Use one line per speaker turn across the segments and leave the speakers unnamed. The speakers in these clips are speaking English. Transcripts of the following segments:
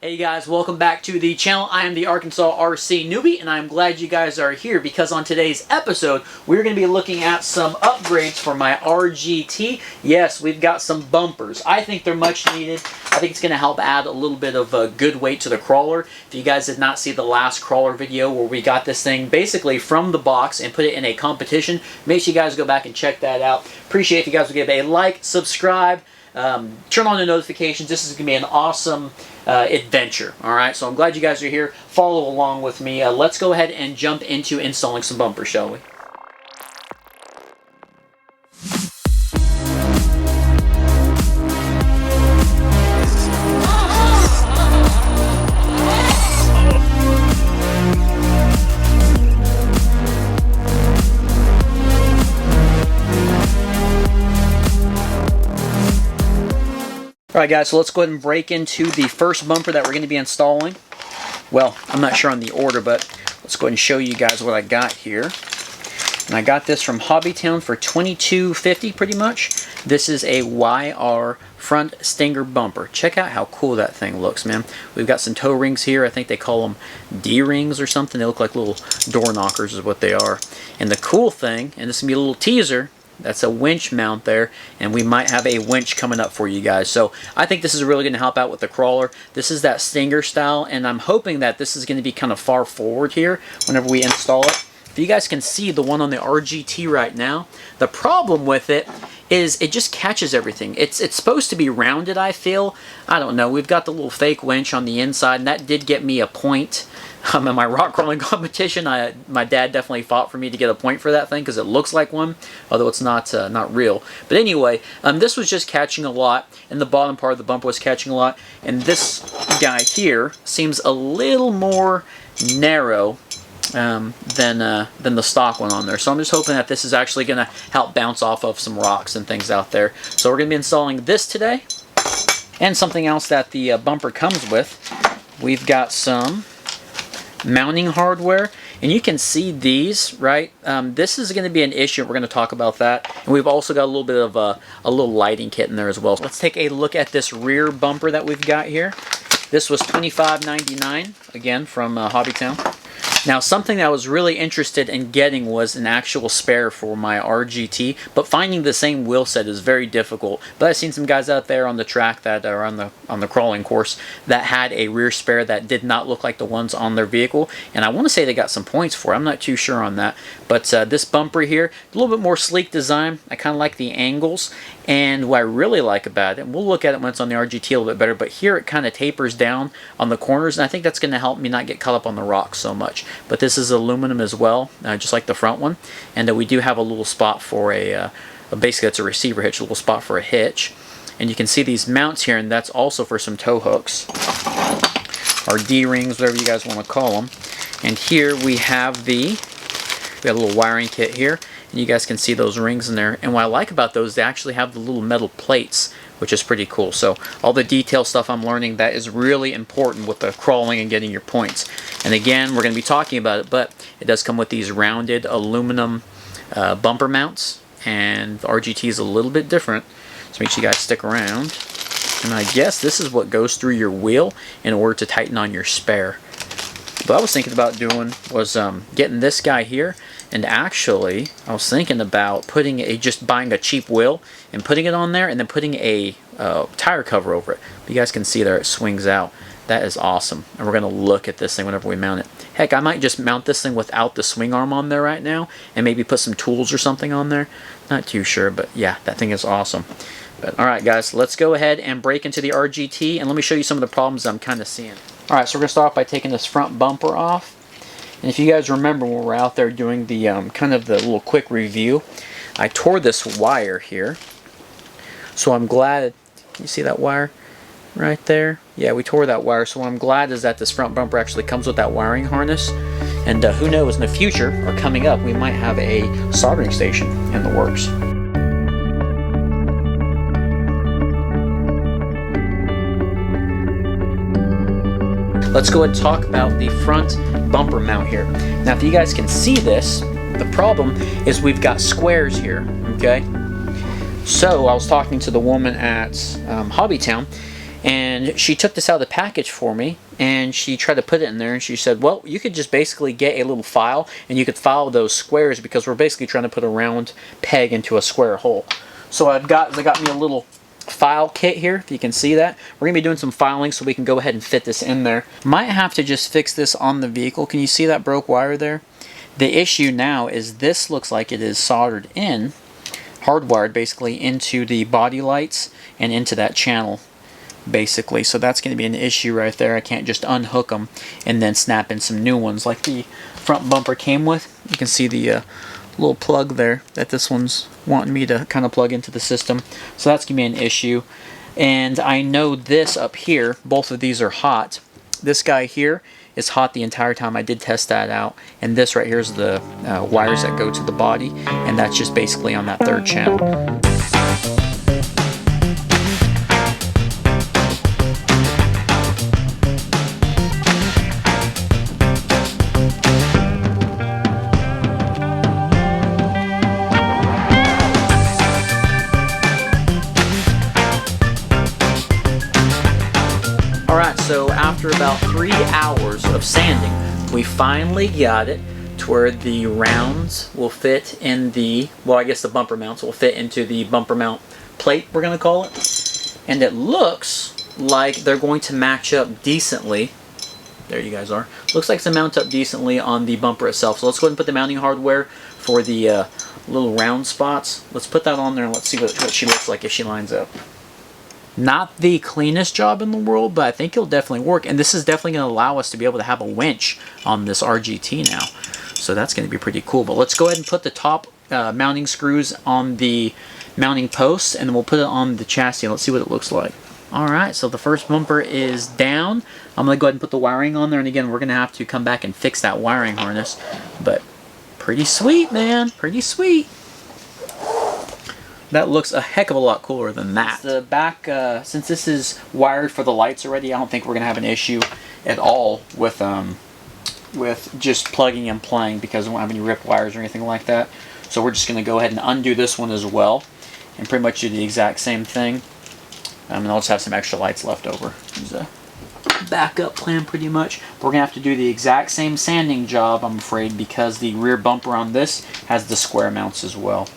Hey guys, welcome back to the channel. I am the Arkansas RC newbie, and I'm glad you guys are here because on today's episode, we're going to be looking at some upgrades for my RGT. Yes, we've got some bumpers. I think they're much needed. I think it's going to help add a little bit of good weight to the crawler. If you guys did not see the last crawler video where we got this thing basically from the box and put it in a competition, make sure you guys go back and check that out. Appreciate if you guys would give a like, subscribe, turn on the notifications. This is going to be an awesome adventure. Alright, so I'm glad you guys are here. Follow along with me. Let's go ahead and jump into installing some bumpers, shall we? Alright guys, so let's go ahead and break into the first bumper that we're going to be installing. Well, I'm not sure on the order, but let's go ahead and show you guys what I got here. And I got this from Hobbytown for $22.50 pretty much. This is a YR front stinger bumper. Check out how cool that thing looks, man. We've got some toe rings here. I think they call them D-rings or something. They look like little door knockers is what they are. And the cool thing, and this is going to be a little teaser, that's a winch mount there, and we might have a winch coming up for you guys. So I think this is really going to help out with the crawler. This is that stinger style, and I'm hoping that this is going to be kind of far forward here whenever we install it. If you guys can see the one on the RGT right now, the problem with it is it just catches everything. It's supposed to be rounded, I feel. I don't know. We've got the little fake winch on the inside, and that did get me a point. In my rock crawling competition, my dad definitely fought for me to get a point for that thing because it looks like one, although it's not real. But anyway, this was just catching a lot, and the bottom part of the bumper was catching a lot. And this guy here seems a little more narrow than the stock one on there. So I'm just hoping that this is actually going to help bounce off of some rocks and things out there. So we're going to be installing this today, and something else that the bumper comes with. We've got some mounting hardware, and you can see these, right? This is going to be an issue. We're going to talk about that. And we've also got a little bit of a little lighting kit in there as well. So let's take a look at this rear bumper that we've got here. This was $25.99, again, from Hobbytown. Now, something that I was really interested in getting was an actual spare for my RGT, but finding the same wheel set is very difficult. But I've seen some guys out there on the track that are on the crawling course that had a rear spare that did not look like the ones on their vehicle, and I want to say they got some points for it. I'm not too sure on that. But this bumper here, a little bit more sleek design. I kind of like the angles, and what I really like about it, and we'll look at it when it's on the RGT a little bit better, but here it kind of tapers down on the corners, and I think that's going to help me not get caught up on the rocks so much. But this is aluminum as well, just like the front one, and we do have a little spot for basically it's a receiver hitch, a little spot for a hitch. And you can see these mounts here, and that's also for some tow hooks, or D-rings, whatever you guys want to call them. And here we have we got a little wiring kit here, and you guys can see those rings in there. And what I like about those, they actually have the little metal plates, which is pretty cool. So all the detail stuff I'm learning, that is really important with the crawling and getting your points. And again, we're going to be talking about it, but it does come with these rounded aluminum bumper mounts, and the RGT is a little bit different. So make sure you guys stick around. And I guess this is what goes through your wheel in order to tighten on your spare. What I was thinking about doing was getting this guy here, and actually I was thinking about just buying a cheap wheel and putting it on there, and then putting a tire cover over it. But you guys can see there it swings out. That is awesome, and we're going to look at this thing whenever we mount it. Heck, I might just mount this thing without the swing arm on there right now, and maybe put some tools or something on there. Not too sure, but yeah, that thing is awesome. But alright guys, let's go ahead and break into the RGT, and let me show you some of the problems I'm kind of seeing. Alright, so we're going to start off by taking this front bumper off. And if you guys remember when we're out there doing the kind of the little quick review, I tore this wire here. So I'm glad, can you see that wire right there? Yeah, we tore that wire. So what I'm glad is that this front bumper actually comes with that wiring harness. And who knows, in the future, or coming up, we might have a soldering station in the works. Let's go ahead and talk about the front bumper mount here. Now, if you guys can see this, the problem is we've got squares here, okay? So I was talking to the woman at Hobbytown, And she took this out of the package for me, and she tried to put it in there, and she said, well, you could just basically get a little file, and you could file those squares, because we're basically trying to put a round peg into a square hole. So I got me a little file kit here, if you can see that. We're going to be doing some filing so we can go ahead and fit this in there. Might have to just fix this on the vehicle. Can you see that broke wire there? The issue now is this looks like it is soldered in, hardwired basically, into the body lights and into that channel basically. So that's going to be an issue right there. I can't just unhook them and then snap in some new ones like the front bumper came with. You can see the little plug there that this one's wanting me to kind of plug into the system. So that's going to be an issue. And I know this up here, both of these are hot. This guy here is hot the entire time. I did test that out. And this right here is the wires that go to the body, and that's just basically on that third channel. So after about 3 hours of sanding, we finally got it to where the rounds will fit in the, well, I guess the bumper mounts will fit into the bumper mount plate, we're going to call it. And it looks like they're going to match up decently. There you guys are. Looks like it's going to mount up decently on the bumper itself. So let's go ahead and put the mounting hardware for the little round spots. Let's put that on there and let's see what she looks like if she lines up. Not the cleanest job in the world, but I think it'll definitely work. And this is definitely going to allow us to be able to have a winch on this RGT now. So that's going to be pretty cool. But let's go ahead and put the top mounting screws on the mounting posts, and then we'll put it on the chassis. Let's see what it looks like. Alright, so the first bumper is down. I'm going to go ahead and put the wiring on there. And again, we're going to have to come back and fix that wiring harness. But pretty sweet, man. Pretty sweet. That looks a heck of a lot cooler than that. The back, since this is wired for the lights already, I don't think we're going to have an issue at all with just plugging and playing, because we won't have any ripped wires or anything like that. So we're just going to go ahead and undo this one as well and pretty much do the exact same thing. And I'll just have some extra lights left over. There's a backup plan pretty much. We're going to have to do the exact same sanding job, I'm afraid, because the rear bumper on this has the square mounts as well.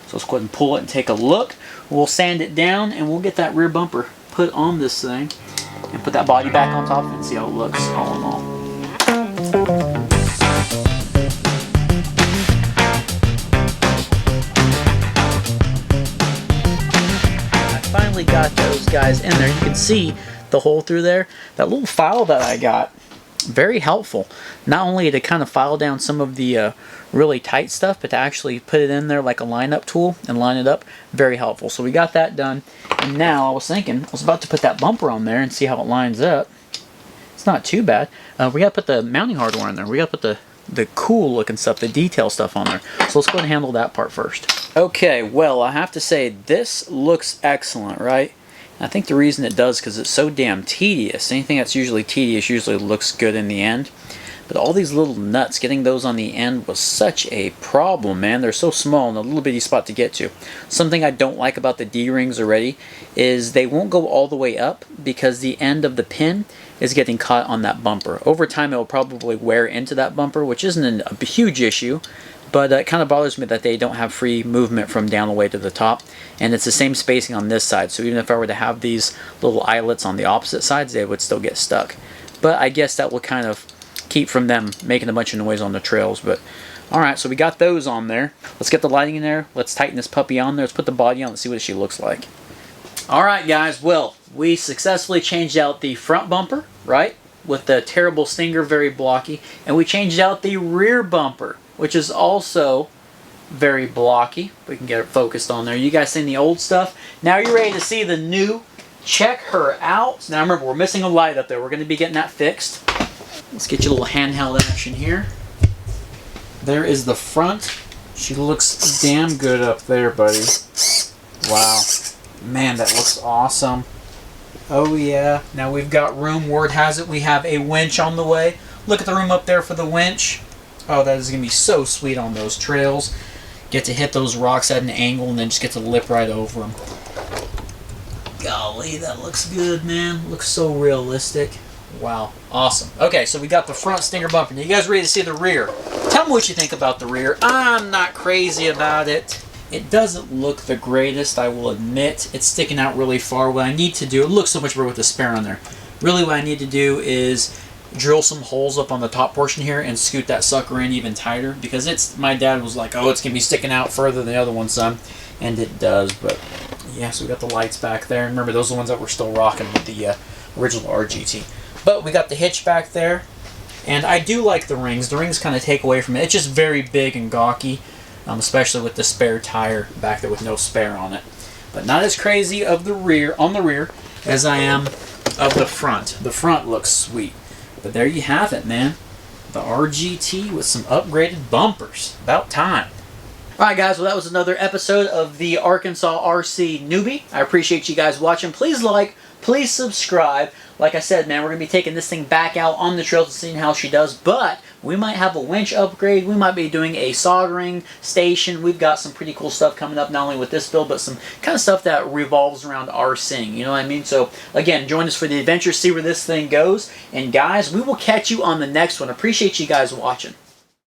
So let's go ahead and pull it and take a look. We'll sand it down and we'll get that rear bumper put on this thing and put that body back on top of it and see how it looks all in all. I finally got those guys in there. You can see the hole through there. That little file that I got, very helpful. Not only to kind of file down some of the really tight stuff, but to actually put it in there like a lineup tool and line it up, very helpful. So we got that done, and now I was about to put that bumper on there and see how it lines up. It's not too bad. We got to put the mounting hardware in there. We got to put the cool looking stuff, the detail stuff on there. So let's go ahead and handle that part first. Okay, well, I have to say this looks excellent, right? I think the reason it does is because it's so damn tedious. Anything that's usually tedious usually looks good in the end. But all these little nuts, getting those on the end was such a problem, man. They're so small and a little bitty spot to get to. Something I don't like about the D-rings already is they won't go all the way up because the end of the pin is getting caught on that bumper. Over time it will probably wear into that bumper, which isn't a huge issue. But it kind of bothers me that they don't have free movement from down the way to the top. And it's the same spacing on this side. So even if I were to have these little eyelets on the opposite sides, they would still get stuck. But I guess that will kind of keep from them making a bunch of noise on the trails. But alright, so we got those on there. Let's get the lighting in there. Let's tighten this puppy on there. Let's put the body on and see what she looks like. Alright guys, well, we successfully changed out the front bumper, right? With the terrible stinger, very blocky. And we changed out the rear bumper, which is also very blocky. We can get it focused on there. You guys seen the old stuff? Now you're ready to see the new. Check her out. Now remember, we're missing a light up there. We're going to be getting that fixed. Let's get you a little handheld action here. There is the front. She looks damn good up there, buddy. Wow. Man, that looks awesome. Oh yeah. Now we've got room. Word has it we have a winch on the way. Look at the room up there for the winch. Oh, that is going to be so sweet on those trails. Get to hit those rocks at an angle and then just get to lip right over them. golly, that looks good, man. Looks so realistic. Wow, awesome. Okay, so we got the front stinger bumper. Now you guys ready to see the rear? Tell me what you think about the rear. I'm not crazy about it. It doesn't look the greatest, I will admit. It's sticking out really far. What I need to do, it looks so much better with the spare on there. Really what I need to do is drill some holes up on the top portion here and scoot that sucker in even tighter, because it's, my dad was like, oh, it's gonna be sticking out further than the other one, son, and it does. But yeah, so we got the lights back there. Remember, those are the ones that we're still rocking with the original RGT. But we got the hitch back there, and I do like the rings. The rings kind of take away from it. It's just very big and gawky, especially with the spare tire back there with no spare on it. But not as crazy of the rear, on the rear, as I am of the front. The front looks sweet. But there you have it, man. The RGT with some upgraded bumpers. About time. Alright guys, well that was another episode of the Arkansas RC Newbie. I appreciate you guys watching. Please like, please subscribe. Like I said, man, we're going to be taking this thing back out on the trails and seeing how she does. But we might have a winch upgrade. We might be doing a soldering station. We've got some pretty cool stuff coming up, not only with this build, but some kind of stuff that revolves around RCing. You know what I mean? So, again, join us for the adventure, see where this thing goes. And guys, we will catch you on the next one. Appreciate you guys watching.